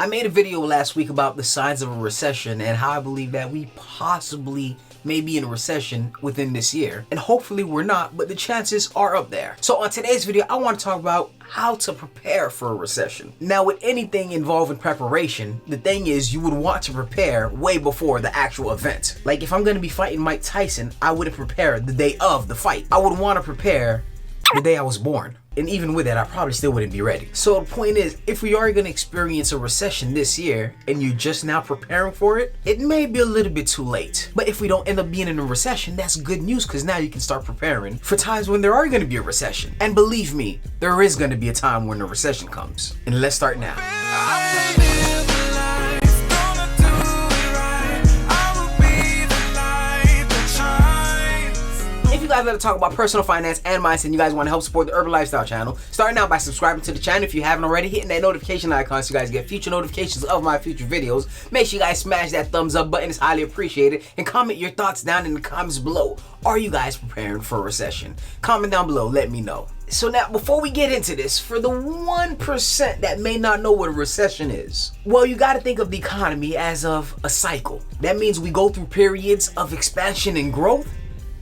I made a video last week about the signs of a recession and how I believe that we possibly may be in a recession within this year. And hopefully we're not, but the chances are up there. So on today's video, I want to talk about how to prepare for a recession. Now, with anything involving preparation, the thing is you would want to prepare way before the actual event. Like if I'm going to be fighting Mike Tyson, I wouldn't prepare the day of the fight. I would want to prepare the day I was born. And even with that, I probably still wouldn't be ready. So the point is, if we are going to experience a recession this year and you're just now preparing for it, it may be a little bit too late. But if we don't end up being in a recession, that's good news because now you can start preparing for times when there are going to be a recession. And believe me, there is going to be a time when a recession comes. And let's start now. If you guys like to talk about personal finance and mindset and you guys want to help support the Urban Lifestyle channel, start now by subscribing to the channel if you haven't already, hitting that notification icon so you guys get future notifications of my future videos. Make sure you guys smash that thumbs up button, it's highly appreciated, and comment your thoughts down in the comments below. Are you guys preparing for a recession? Comment down below, let me know. So now, before we get into this, for the 1% that may not know what a recession is, well, you got to think of the economy as of a cycle. That means we go through periods of expansion and growth,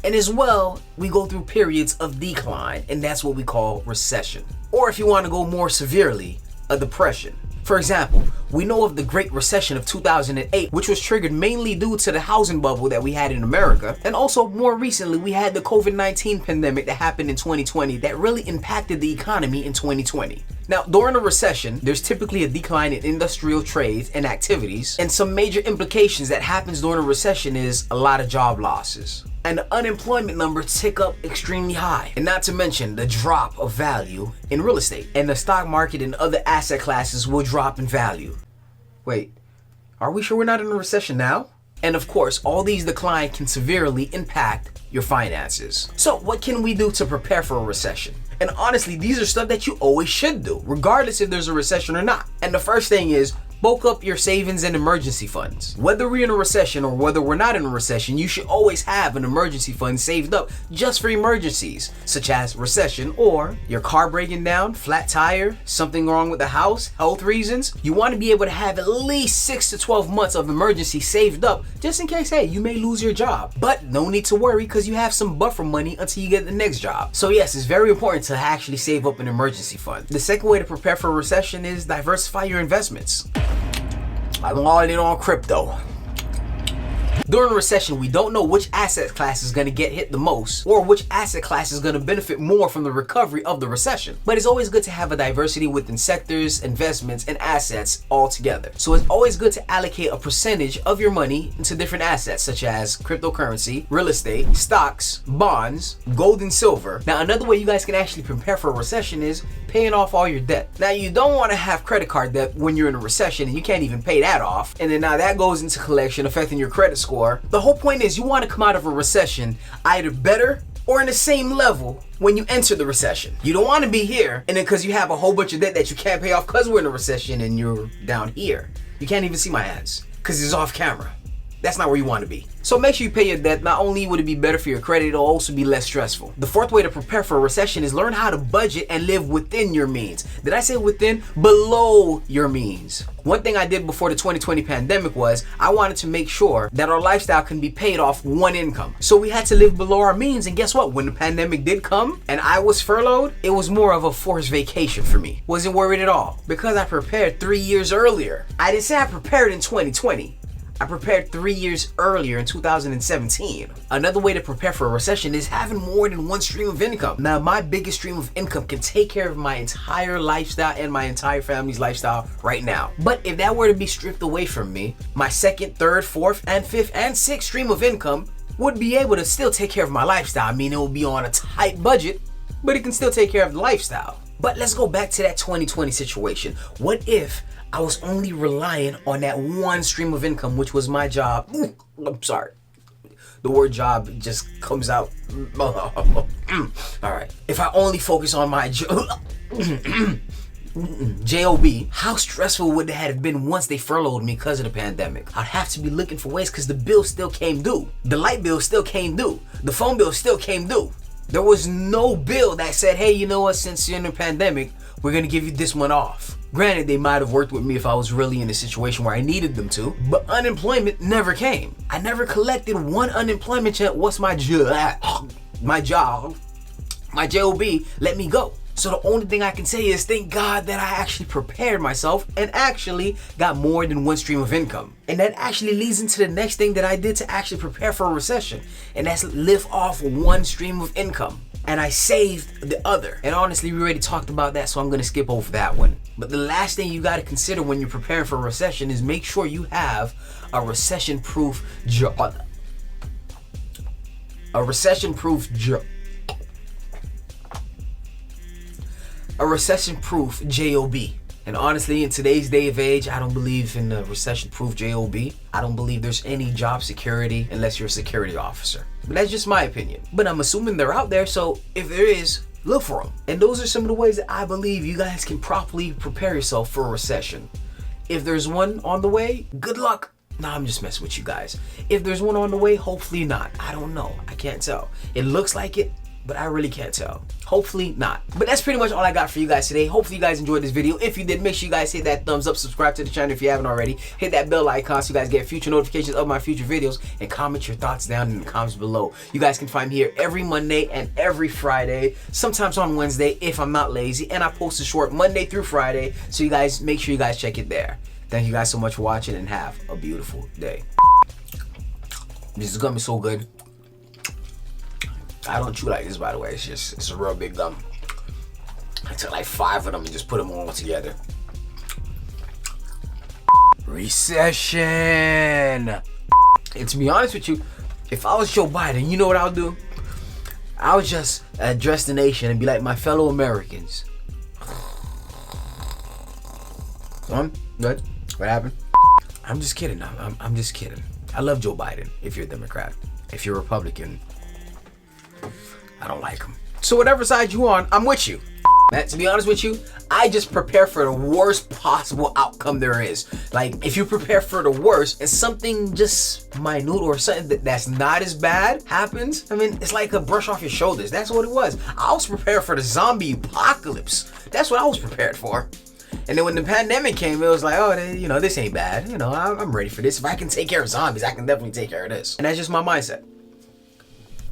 and as well, we go through periods of decline, and that's what we call recession. Or if you want to go more severely, a depression. For example, we know of the Great Recession of 2008, which was triggered mainly due to the housing bubble that we had in America. And also more recently, we had the COVID-19 pandemic that happened in 2020 that really impacted the economy in 2020. Now, during a recession, there's typically a decline in industrial trades and activities, and some major implications that happens during a recession is a lot of job losses. And the unemployment numbers tick up extremely high. And not to mention the drop of value in real estate. And the stock market and other asset classes will drop in value. Wait, are we sure we're not in a recession now? And of course, all these decline can severely impact your finances. So what can we do to prepare for a recession? And honestly, these are stuff that you always should do, regardless if there's a recession or not. And the first thing is, bulk up your savings and emergency funds. Whether we're in a recession or whether we're not in a recession, you should always have an emergency fund saved up just for emergencies, such as recession or your car breaking down, flat tire, something wrong with the house, health reasons. You want to be able to have at least 6 to 12 months of emergency saved up just in case, hey, you may lose your job. But no need to worry because you have some buffer money until you get the next job. So yes, it's very important to actually save up an emergency fund. The second way to prepare for a recession is diversify your investments. I'm all in on crypto. During a recession, we don't know which asset class is going to get hit the most or which asset class is going to benefit more from the recovery of the recession. But it's always good to have a diversity within sectors, investments, and assets all together. So it's always good to allocate a percentage of your money into different assets such as cryptocurrency, real estate, stocks, bonds, gold and silver. Now, another way you guys can actually prepare for a recession is paying off all your debt. Now, you don't want to have credit card debt when you're in a recession and you can't even pay that off. And then now that goes into collection, affecting your credit score. The whole point is you want to come out of a recession either better or in the same level when you enter the recession. You don't want to be here and then because you have a whole bunch of debt that you can't pay off because we're in a recession and you're down here. You can't even see my hands because it's off camera. That's not where you want to be. So make sure you pay your debt. Not only would it be better for your credit, it'll also be less stressful. The fourth way to prepare for a recession is learn how to budget and live within your means. Did I say within? Below your means. One thing I did before the 2020 pandemic was I wanted to make sure that our lifestyle can be paid off one income. So we had to live below our means. And guess what? When the pandemic did come and I was furloughed, it was more of a forced vacation for me. Wasn't worried at all because I prepared 3 years earlier. I didn't say I prepared in 2020. I prepared 3 years earlier in 2017. Another way to prepare for a recession is having more than one stream of income. Now, my biggest stream of income can take care of my entire lifestyle and my entire family's lifestyle right now. But if that were to be stripped away from me, my second, third, fourth, and fifth, and sixth stream of income would be able to still take care of my lifestyle. I mean, it will be on a tight budget, but it can still take care of the lifestyle. But let's go back to that 2020 situation. What if I was only relying on that one stream of income, which was my job? I'm sorry. The word job just comes out. All right. If I only focus on my job, how stressful would it have been once they furloughed me because of the pandemic? I'd have to be looking for ways because the bill still came due. The light bill still came due. The phone bill still came due. There was no bill that said, hey, you know what, since you're in the pandemic, we're going to give you this one off. Granted, they might have worked with me if I was really in a situation where I needed them to, but unemployment never came. I never collected one unemployment check. What's my job? My job, my job let me go. So the only thing I can say is thank God that I actually prepared myself and actually got more than one stream of income. And that actually leads into the next thing that I did to actually prepare for a recession. And that's live off one stream of income. And I saved the other. And honestly, we already talked about that, so I'm gonna skip over that one. But the last thing you gotta consider when you're preparing for a recession is make sure you have a recession-proof job. A recession-proof job. A recession-proof job. And honestly, in today's day of age, I don't believe in a recession-proof job. I don't believe there's any job security unless you're a security officer. But that's just my opinion. But I'm assuming they're out there, so if there is, look for them. And those are some of the ways that I believe you guys can properly prepare yourself for a recession. If there's one on the way, good luck. Nah, I'm just messing with you guys. If there's one on the way, hopefully not. I don't know. I can't tell. It looks like it, but I really can't tell. Hopefully not. But that's pretty much all I got for you guys today. Hopefully you guys enjoyed this video. If you did, make sure you guys hit that thumbs up, subscribe to the channel if you haven't already. Hit that bell icon so you guys get future notifications of my future videos, and comment your thoughts down in the comments below. You guys can find me here every Monday and every Friday, sometimes on Wednesday if I'm not lazy, and I post a short Monday through Friday, so you guys make sure you guys check it there. Thank you guys so much for watching, and have a beautiful day. This is gonna be so good. I don't chew like this, by the way. It's a real big gum. I took like 5 of them and just put them all together. Recession. And to be honest with you, if I was Joe Biden, you know what I'll do? I would just address the nation and be like, my fellow Americans. Good? What happened? I'm just kidding. I'm just kidding. I love Joe Biden if you're a Democrat. If you're a Republican, I don't like him. So whatever side you on, I'm with you. Man, to be honest with you, I just prepare for the worst possible outcome there is. Like, if you prepare for the worst and something just minute or something that's not as bad happens, I mean, it's like a brush off your shoulders. That's what it was. I was prepared for the zombie apocalypse. That's what I was prepared for. And then when the pandemic came, it was like, oh, you know, this ain't bad. You know, I'm ready for this. If I can take care of zombies, I can definitely take care of this. And that's just my mindset.